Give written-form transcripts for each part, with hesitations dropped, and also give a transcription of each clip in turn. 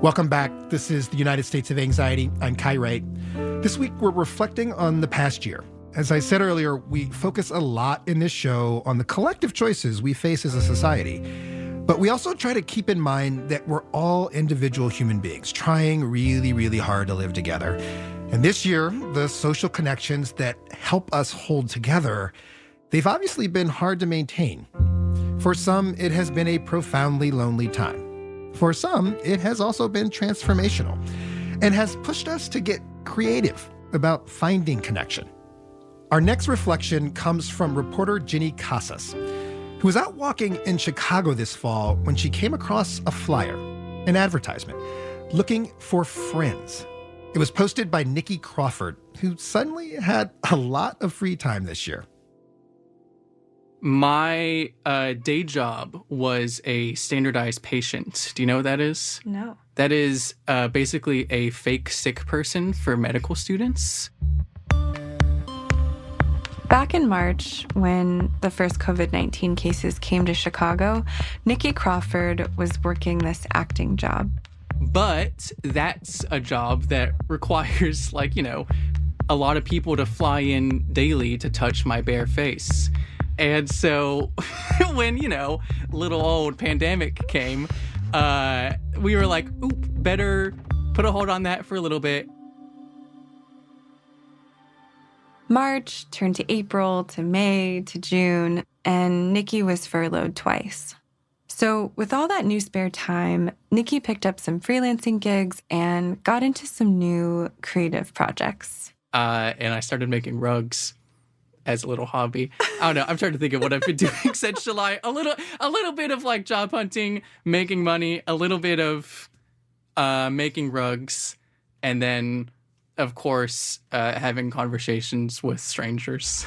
Welcome back. This is the United States of Anxiety. I'm Kai Wright. This week, we're reflecting on the past year. As I said earlier, we focus a lot in this show on the collective choices we face as a society. But we also try to keep in mind that we're all individual human beings trying really, really hard to live together. And this year, the social connections that help us hold together, they've obviously been hard to maintain. For some, it has been a profoundly lonely time. For some, it has also been transformational and has pushed us to get creative about finding connection. Our next reflection comes from reporter Jenny Casas, who was out walking in Chicago this fall when she came across a flyer, an advertisement, looking for friends. It was posted by Niky Crawford, who suddenly had a lot of free time this year. My day job was a standardized patient. Do you know what that is? No. That is basically a fake sick person for medical students. Back in March, when the first COVID-19 cases came to Chicago, Niky Crawford was working this acting job. But that's a job that requires, a lot of people to fly in daily to touch my bare face. And so when, little old pandemic came, we were like, better put a hold on that for a little bit. March turned to April, to May, to June, and Niky was furloughed twice. So with all that new spare time, Niky picked up some freelancing gigs and got into some new creative projects. And I started making rugs as a little hobby. I don't know. I'm trying to think of what I've been doing since July. A little bit of job hunting, making money, a little bit of making rugs, and then, of course, having conversations with strangers.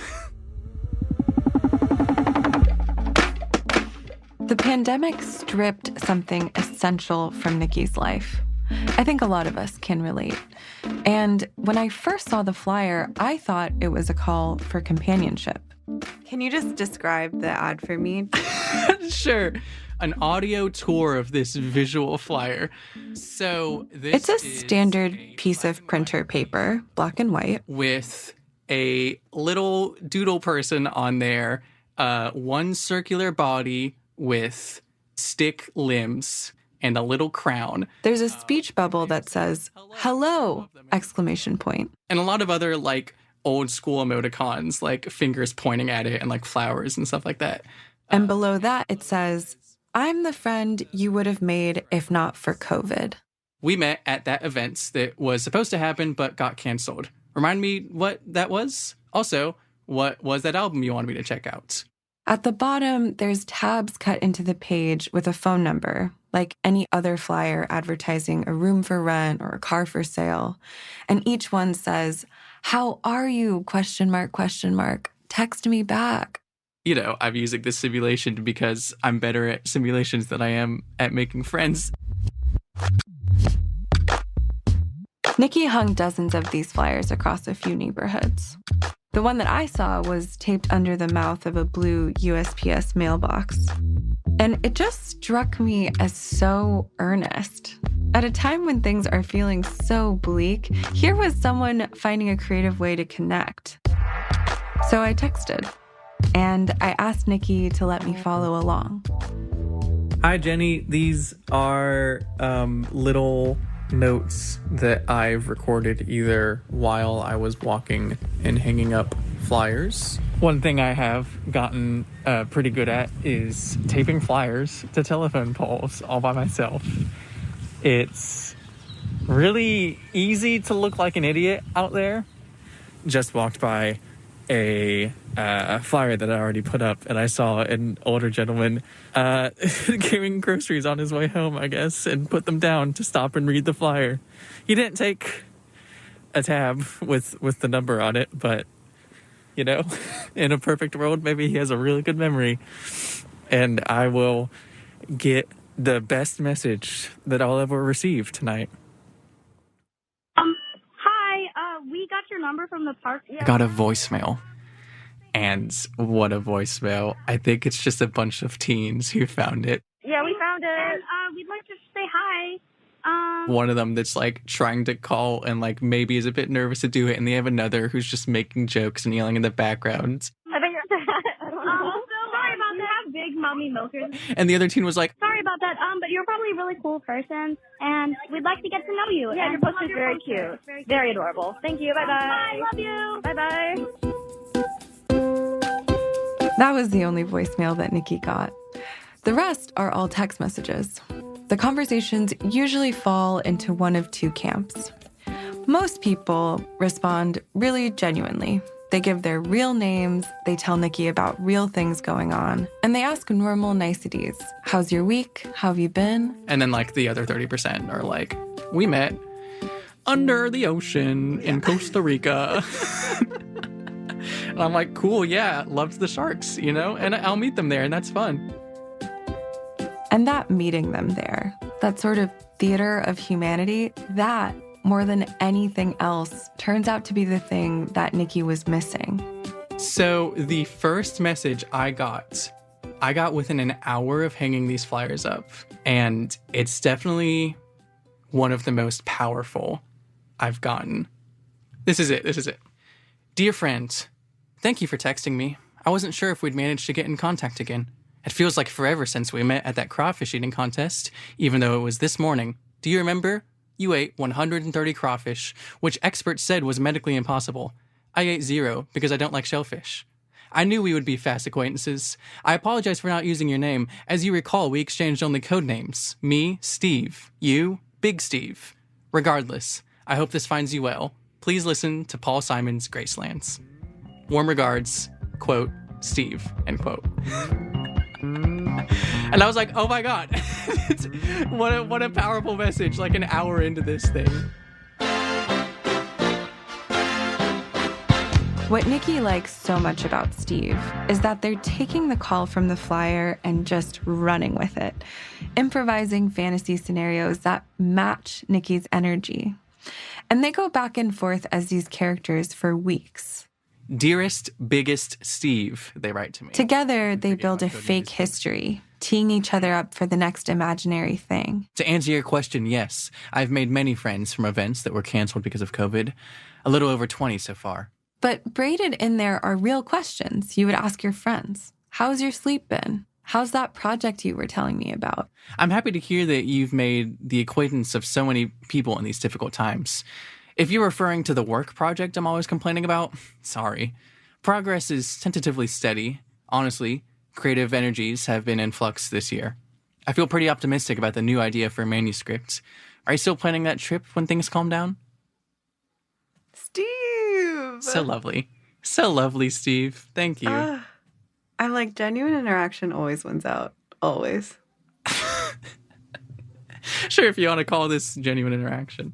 The pandemic stripped something essential from Niky's life. I think a lot of us can relate. And when I first saw the flyer, I thought it was a call for companionship. Can you just describe the ad for me? Sure. An audio tour of this visual flyer. So it's a standard piece of printer paper, black and white, with a little doodle person on there, one circular body with stick limbs and a little crown. There's a speech bubble that says, "Hello!" exclamation point. And a lot of other old school emoticons, like fingers pointing at it and flowers and stuff like that. And below that, it says, "I'm the friend you would have made if not for COVID." We met at that event that was supposed to happen but got canceled. Remind me what that was? Also, what was that album you wanted me to check out? At the bottom, there's tabs cut into the page with a phone number, like any other flyer advertising a room for rent or a car for sale. And each one says, "How are you? ? Text me back." I'm using this simulation because I'm better at simulations than I am at making friends. Niky hung dozens of these flyers across a few neighborhoods. The one that I saw was taped under the mouth of a blue USPS mailbox. And it just struck me as so earnest. At a time when things are feeling so bleak, here was someone finding a creative way to connect. So I texted, and I asked Niky to let me follow along. Hi, Jenny. These are little notes that I've recorded either while I was walking and hanging up flyers. One thing I have gotten pretty good at is taping flyers to telephone poles all by myself. It's really easy to look like an idiot out there. Just walked by a flyer that I already put up, and I saw an older gentleman carrying groceries on his way home, I guess, and put them down to stop and read the flyer. He didn't take a tab with the number on it, but, in a perfect world, maybe he has a really good memory, and I will get the best message that I'll ever receive tonight. We got your number from the park. I got a voicemail. And what a voicemail. I think it's just a bunch of teens who found it. Yeah, we found it. And we'd like to say hi. One of them that's like trying to call and like maybe is a bit nervous to do it, and they have another who's just making jokes and yelling in the background. I think you're sorry about that. Big mommy milkers. And the other teen was like, Sorry about that. But you're probably a really cool person, and we'd like to get to know you. Yeah, your poster's very cute. Very adorable. Thank you. Bye-bye. Bye. Love you. Bye-bye. That was the only voicemail that Niky got. The rest are all text messages. The conversations usually fall into one of two camps. Most people respond really genuinely. They give their real names, they tell Niky about real things going on, and they ask normal niceties. How's your week? How have you been? and then like the other 30% are like, we met under the ocean in Costa Rica. And I'm like, cool, yeah, loves the sharks, you know? And I'll meet them there, and that's fun. And that meeting them there, that sort of theater of humanity, that, more than anything else, turns out to be the thing that Niky was missing. So the first message I got within an hour of hanging these flyers up. And it's definitely one of the most powerful I've gotten. This is it. Dear friend, thank you for texting me. I wasn't sure if we'd manage to get in contact again. It feels like forever since we met at that crawfish eating contest, even though it was this morning. Do you remember? You ate 130 crawfish, which experts said was medically impossible. I ate 0 because I don't like shellfish. I knew we would be fast acquaintances. I apologize for not using your name. As you recall, we exchanged only code names. Me, Steve. You, Big Steve. Regardless, I hope this finds you well. Please listen to Paul Simon's Gracelands. Warm regards, quote, Steve, end quote. And I was like, oh my God, what a powerful message, like an hour into this thing. What Niky likes so much about Steve is that they're taking the call from the flyer and just running with it, improvising fantasy scenarios that match Niky's energy. And they go back and forth as these characters for weeks. Dearest, biggest Steve, they write to me. Together, they build a fake history, teeing each other up for the next imaginary thing. To answer your question, yes, I've made many friends from events that were canceled because of COVID. A little over 20 so far. But braided in there are real questions you would ask your friends. How's your sleep been? How's that project you were telling me about? I'm happy to hear that you've made the acquaintance of so many people in these difficult times. If you're referring to the work project I'm always complaining about, sorry. Progress is tentatively steady. Honestly, creative energies have been in flux this year. I feel pretty optimistic about the new idea for a manuscript. Are you still planning that trip when things calm down? Steve! So lovely. So lovely, Steve. Thank you. I'm like, genuine interaction always wins out. Always. Sure, if you want to call this genuine interaction.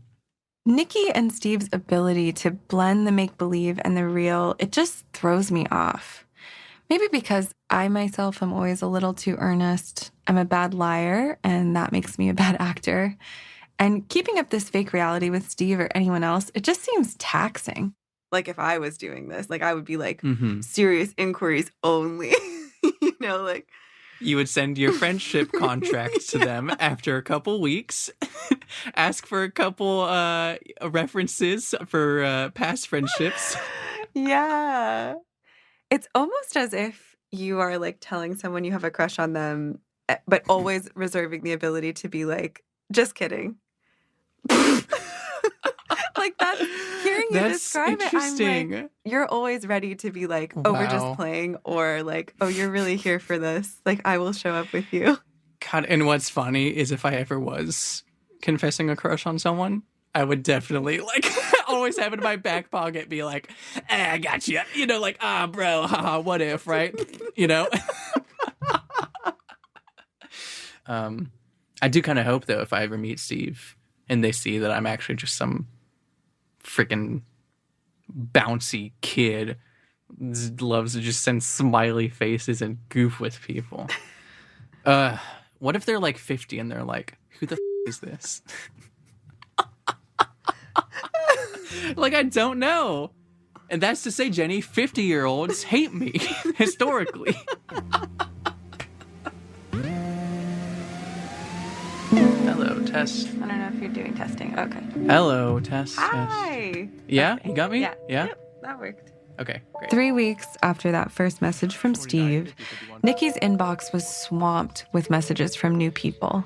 Niky and Steve's ability to blend the make-believe and the real, it just throws me off. Maybe because I myself am always a little too earnest. I'm a bad liar, and that makes me a bad actor. And keeping up this fake reality with Steve or anyone else, it just seems taxing. Like if I was doing this, like I would be like, serious inquiries only. You know, like. You would send your friendship contract to them after a couple weeks, ask for a couple references for past friendships. Yeah. It's almost as if you are like telling someone you have a crush on them, but always reserving the ability to be like, just kidding. Like that, hearing you describe it, I'm like, you're always ready to be like, oh, we're just playing, or like, oh, you're really here for this. Like, I will show up with you. God, and what's funny is if I ever was confessing a crush on someone, I would definitely like always have it in my back pocket, be like, I got you. You know, like, bro, haha, what if, right? You know? I do kind of hope, though, if I ever meet Steve and they see that I'm actually just some freaking bouncy kid loves to just send smiley faces and goof with people. What if they're like 50 and they're like, who the is this? Like, I don't know. And that's to say, Jenny, 50-year-olds hate me historically. Hello, test. I don't know if you're doing testing. Okay. Hello, test. Hi. Yeah, Okay. you got me? Yeah. Yeah? Yep, that worked. Okay, great. 3 weeks after that first message from Steve, Niky's inbox was swamped with messages from new people.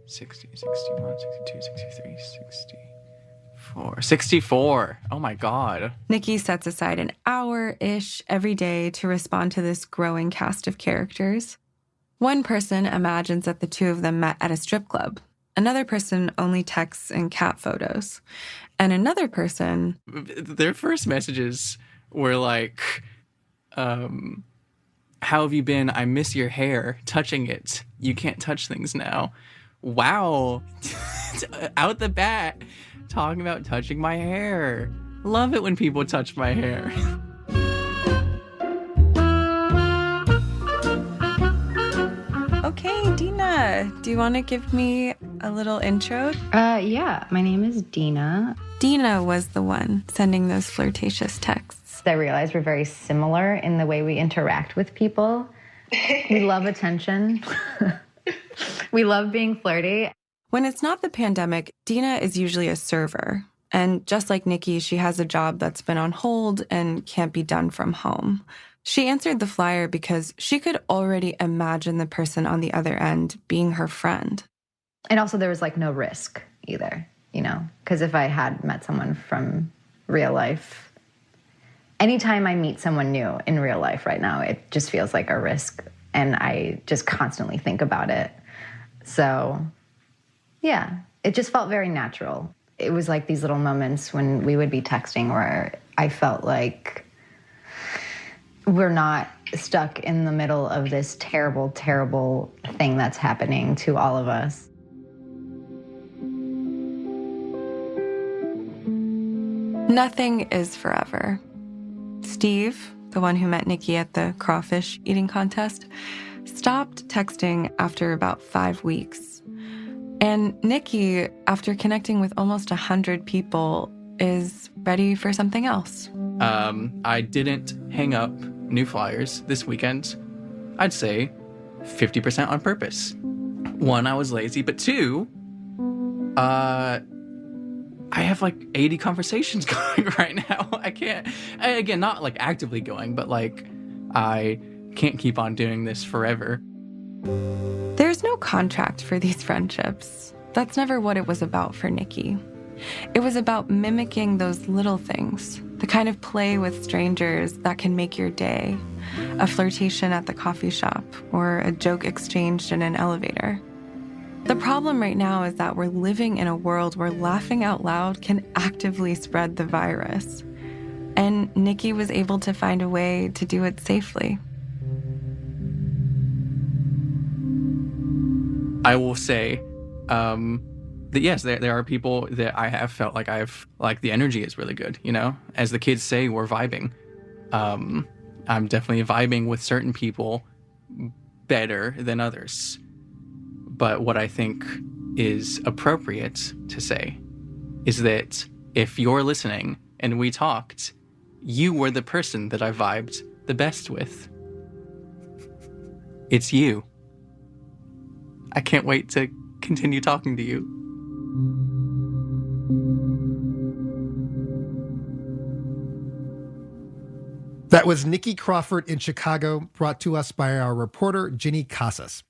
60, 61, 62, 63, 64. 64. Oh my God. Niky sets aside an hour-ish every day to respond to this growing cast of characters. One person imagines that the two of them met at a strip club. Another person only texts in cat photos. And another person... Their first messages were like, how have you been? I miss your hair. Touching it. You can't touch things now. Wow. Out the bat, talking about touching my hair. Love it when people touch my hair. Okay, Dina, do you want to give me a little intro? Yeah, my name is Dina. Dina was the one sending those flirtatious texts. I realize we're very similar in the way we interact with people. We love attention. We love being flirty. When it's not the pandemic, Dina is usually a server. And just like Niky, she has a job that's been on hold and can't be done from home. She answered the flyer because she could already imagine the person on the other end being her friend. And also there was like no risk either, you know, because if I had met someone from real life, anytime I meet someone new in real life right now, it just feels like a risk. And I just constantly think about it. So, yeah, it just felt very natural. It was like these little moments when we would be texting where I felt like we're not stuck in the middle of this terrible, terrible thing that's happening to all of us. Nothing is forever. Steve, the one who met Niky at the crawfish eating contest, stopped texting after about 5 weeks. And Niky, after connecting with almost 100 people, is ready for something else. I didn't hang up new flyers this weekend. I'd say 50% on purpose. 1, I was lazy, but 2, I have like 80 conversations going right now. I can't, again, not like actively going, but like I can't keep on doing this forever. There's no contract for these friendships. That's never what it was about for Niky. It was about mimicking those little things, the kind of play with strangers that can make your day, a flirtation at the coffee shop or a joke exchanged in an elevator. The problem right now is that we're living in a world where laughing out loud can actively spread the virus. And Niky was able to find a way to do it safely. I will say that yes, there are people that I have felt like the energy is really good, you know? As the kids say, we're vibing. I'm definitely vibing with certain people better than others. But what I think is appropriate to say is that if you're listening and we talked, you were the person that I vibed the best with. It's you. I can't wait to continue talking to you. That was Niky Crawford in Chicago, brought to us by our reporter, Jenny Casas.